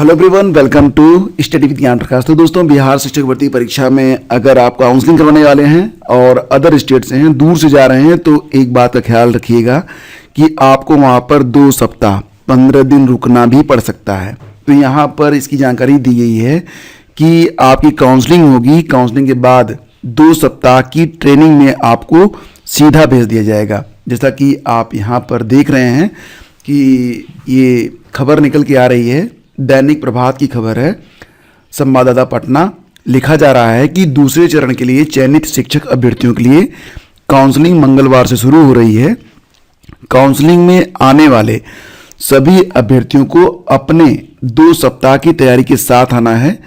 Hello everyone, welcome to study with Gyan Prakash. तो दोस्तों, बिहार शिक्षक भर्ती परीक्षा में अगर आप काउंसलिंग करवाने वाले हैं और अदर स्टेट से हैं, दूर से जा रहे हैं, तो एक बात का ख्याल रखिएगा कि आपको वहाँ पर 2 सप्ताह 15 दिन रुकना भी पड़ सकता है। तो यहाँ पर इसकी जानकारी दी गई है कि आपकी काउंसलिंग होगी, काउंसलिंग के बाद 2 सप्ताह की ट्रेनिंग में आपको सीधा भेज दिया जाएगा। जैसा कि आप यहाँ पर देख रहे हैं कि ये खबर निकल के आ रही है, दैनिक प्रभात की खबर है, संवाददाता पटना। लिखा जा रहा है कि दूसरे चरण के लिए चयनित शिक्षक अभ्यर्थियों के लिए काउंसलिंग मंगलवार से शुरू हो रही है। काउंसलिंग में आने वाले सभी अभ्यर्थियों को अपने 2 सप्ताह की तैयारी के साथ आना है।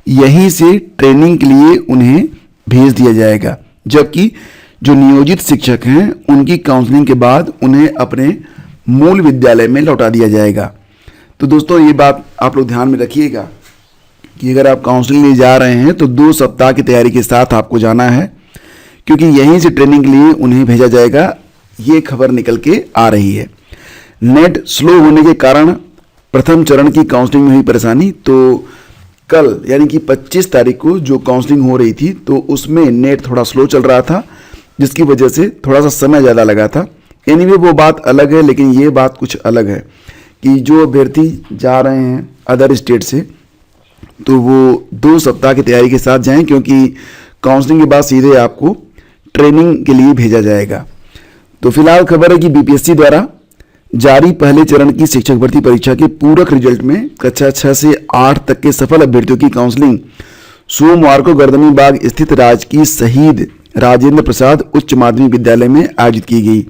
यहीं से ट्रेनिंग के लिए उन्हें भेज दिया जाएगा, जबकि जो नियोजित शिक्षक हैं उनकी काउंसलिंग के बाद उन्हें अपने मूल विद्यालय में लौटा दिया जाएगा। तो दोस्तों, ये बात आप लोग ध्यान में रखिएगा कि अगर आप काउंसलिंग लिए जा रहे हैं तो 2 सप्ताह की तैयारी के साथ आपको जाना है, क्योंकि यहीं से ट्रेनिंग के लिए उन्हें भेजा जाएगा। ये खबर निकल के आ रही है। नेट स्लो होने के कारण प्रथम चरण की काउंसलिंग में हुई परेशानी। तो कल यानी कि 25 तारीख को जो काउंसलिंग हो रही थी, तो उसमें नेट थोड़ा स्लो चल रहा था, जिसकी वजह से थोड़ा सा समय ज़्यादा लगा था। एनीवे, वो बात अलग है, लेकिन ये बात कुछ अलग है कि जो अभ्यर्थी जा रहे हैं अदर स्टेट से, तो वो 2 सप्ताह की तैयारी के साथ जाएं, क्योंकि काउंसलिंग के बाद सीधे आपको ट्रेनिंग के लिए भेजा जाएगा। तो फिलहाल खबर है कि बीपीएससी द्वारा जारी पहले चरण की शिक्षक भर्ती परीक्षा के पूरक रिजल्ट में कक्षा 6 से 8 तक के सफल अभ्यर्थियों की काउंसलिंग सोमवार को गर्दनीबाग स्थित राजकीय शहीद राजेंद्र प्रसाद उच्च माध्यमिक विद्यालय में आयोजित की गई।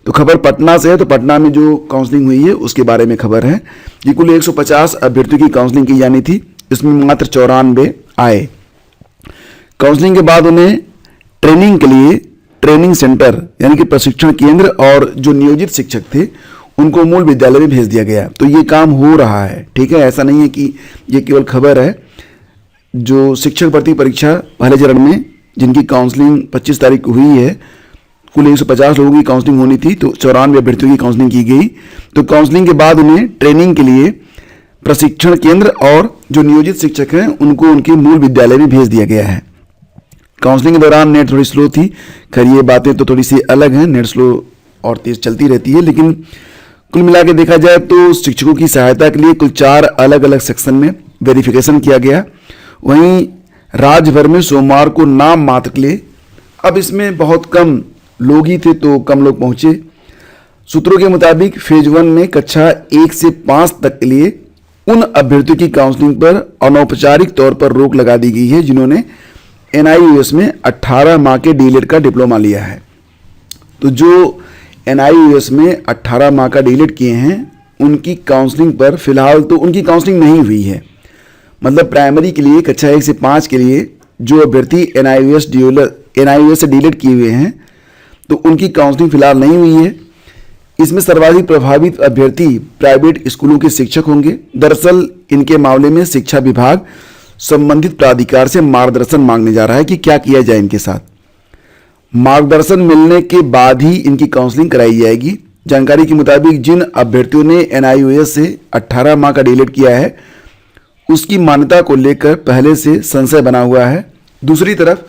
तो खबर पटना से है। तो पटना में जो काउंसलिंग हुई है उसके बारे में खबर है कि कुल 150 अभ्यर्थियों की काउंसलिंग की जानी थी, इसमें मात्र 94 आए। काउंसलिंग के बाद उन्हें ट्रेनिंग के लिए ट्रेनिंग सेंटर यानी कि प्रशिक्षण केंद्र और जो नियोजित शिक्षक थे उनको मूल विद्यालय में भेज दिया गया। तो ये काम हो रहा है, ठीक है। ऐसा नहीं है कि ये केवल खबर है। जो शिक्षक भर्ती परीक्षा पहले चरण में जिनकी काउंसलिंग 25 तारीख को हुई है, कुल 150 लोगों की काउंसलिंग होनी थी, तो 94 अभ्यर्थियों की काउंसलिंग की गई। तो काउंसलिंग के बाद उन्हें ट्रेनिंग के लिए प्रशिक्षण केंद्र और जो नियोजित शिक्षक हैं उनको उनके मूल विद्यालय में भेज दिया गया है। काउंसलिंग के दौरान नेट थोड़ी स्लो थी। खैर, ये बातें तो थोड़ी सी अलग हैं, नेट स्लो और तेज चलती रहती है, लेकिन कुल मिला के देखा जाए तो शिक्षकों की सहायता के लिए कुल 4 अलग अलग सेक्शन में वेरिफिकेशन किया गया। वहीं राज्य भर में सोमवार को नाम मात्र के लिए, अब इसमें बहुत कम लोग ही थे तो कम लोग पहुंचे। सूत्रों के मुताबिक फेज 1 में कक्षा 1 से 5 तक के लिए उन अभ्यर्थियों की काउंसलिंग पर अनौपचारिक तौर पर रोक लगा दी गई है जिन्होंने एनआईयूएस में 18 माह के डीएलएड का डिप्लोमा लिया है। तो जो एनआईयूएस में 18 माह का डीएलएड किए हैं उनकी काउंसलिंग पर फिलहाल तो उनकी काउंसलिंग नहीं हुई है। मतलब प्राइमरी के लिए कक्षा 1 से 5 के लिए जो अभ्यर्थी एनआईयूएस से डीएलएड किए हुए हैं, तो उनकी काउंसलिंग फिलहाल नहीं हुई है। इसमें सर्वाधिक प्रभावित अभ्यर्थी प्राइवेट स्कूलों के शिक्षक होंगे। दरअसल इनके मामले में शिक्षा विभाग संबंधित प्राधिकार से मार्गदर्शन मांगने जा रहा है कि क्या किया जाए इनके साथ। मार्गदर्शन मिलने के बाद ही इनकी काउंसलिंग कराई जाएगी। जानकारी के मुताबिक जिन अभ्यर्थियों ने एनआईयूएस से 18 माह का डीएलएड किया है उसकी मान्यता को लेकर पहले से संशय बना हुआ है। दूसरी तरफ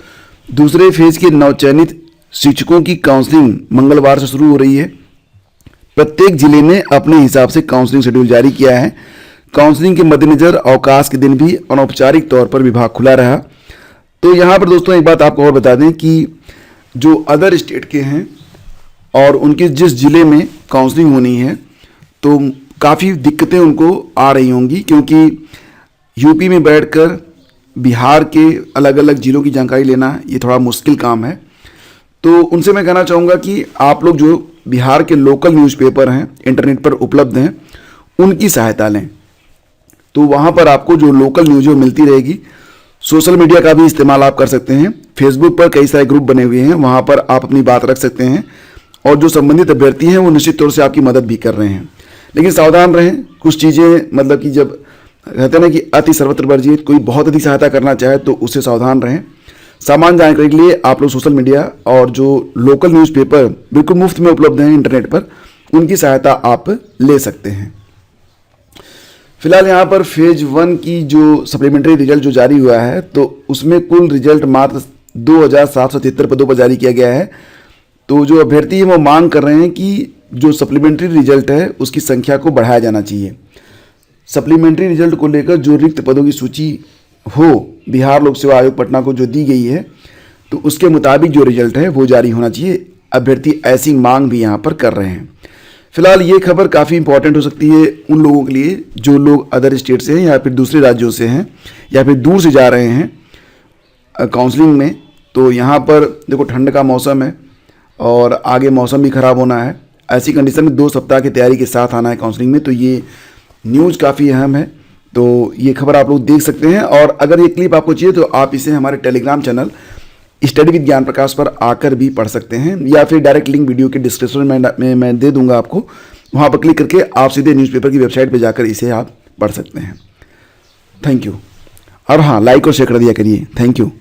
दूसरे फेज के नवचयनित शिक्षकों की काउंसलिंग मंगलवार से शुरू हो रही है। प्रत्येक जिले ने अपने हिसाब से काउंसलिंग शेड्यूल जारी किया है। काउंसलिंग के मद्देनजर अवकाश के दिन भी अनौपचारिक तौर पर विभाग खुला रहा। तो यहाँ पर दोस्तों एक बात आपको और बता दें कि जो अदर स्टेट के हैं और उनके जिस जिले में काउंसलिंग होनी है, तो काफ़ी दिक्कतें उनको आ रही होंगी, क्योंकि यूपी में बैठकर बिहार के अलग अलग जिलों की जानकारी लेना ये थोड़ा मुश्किल काम है। तो उनसे मैं कहना चाहूँगा कि आप लोग जो बिहार के लोकल न्यूज़पेपर हैं इंटरनेट पर उपलब्ध हैं उनकी सहायता लें। तो वहाँ पर आपको जो लोकल न्यूज़ मिलती रहेगी। सोशल मीडिया का भी इस्तेमाल आप कर सकते हैं। फेसबुक पर कई सारे ग्रुप बने हुए हैं, वहाँ पर आप अपनी बात रख सकते हैं और जो संबंधित अभ्यर्थी हैं वो निश्चित तौर से आपकी मदद भी कर रहे हैं। लेकिन सावधान रहें, कुछ चीज़ें मतलब कि जब कहते हैं ना कि अति सर्वत्र वर्जित, कोई बहुत अधिक सहायता करना चाहे तो उससे सावधान रहें। सामान्य जानकारी के लिए आप लोग सोशल मीडिया और जो लोकल न्यूज़पेपर बिल्कुल मुफ्त में उपलब्ध हैं इंटरनेट पर, उनकी सहायता आप ले सकते हैं। फिलहाल यहाँ पर फेज 1 की जो सप्लीमेंट्री रिजल्ट जो जारी हुआ है, तो उसमें कुल रिजल्ट मात्र 2773 पदों पर जारी किया गया है। तो जो अभ्यर्थी हैं वो मांग कर रहे हैं कि जो सप्लीमेंट्री रिजल्ट है उसकी संख्या को बढ़ाया जाना चाहिए। सप्लीमेंट्री रिजल्ट को लेकर जो रिक्त पदों की सूची हो बिहार लोक सेवा आयोग पटना को जो दी गई है, तो उसके मुताबिक जो रिजल्ट है वो जारी होना चाहिए। अभ्यर्थी ऐसी मांग भी यहाँ पर कर रहे हैं। फिलहाल ये खबर काफ़ी इंपॉर्टेंट हो सकती है उन लोगों के लिए जो लोग अदर स्टेट से हैं या फिर दूसरे राज्यों से हैं या फिर दूर से जा रहे हैं काउंसलिंग में। तो यहाँ पर देखो ठंड का मौसम है और आगे मौसम भी ख़राब होना है। ऐसी कंडीशन में 2 सप्ताह की तैयारी के साथ आना है काउंसलिंग में, तो ये न्यूज़ काफ़ी अहम है। तो ये खबर आप लोग देख सकते हैं और अगर ये क्लिप आपको चाहिए तो आप इसे हमारे Telegram channel study with Gyan प्रकाश पर आकर भी पढ़ सकते हैं या फिर डायरेक्ट लिंक वीडियो के डिस्क्रिप्शन में मैं दे दूंगा आपको। वहाँ पर क्लिक करके आप सीधे न्यूज़पेपर की वेबसाइट पर जाकर इसे आप पढ़ सकते हैं। Thank you. और हाँ, लाइक और शेयर कर दिया करिए। Thank you.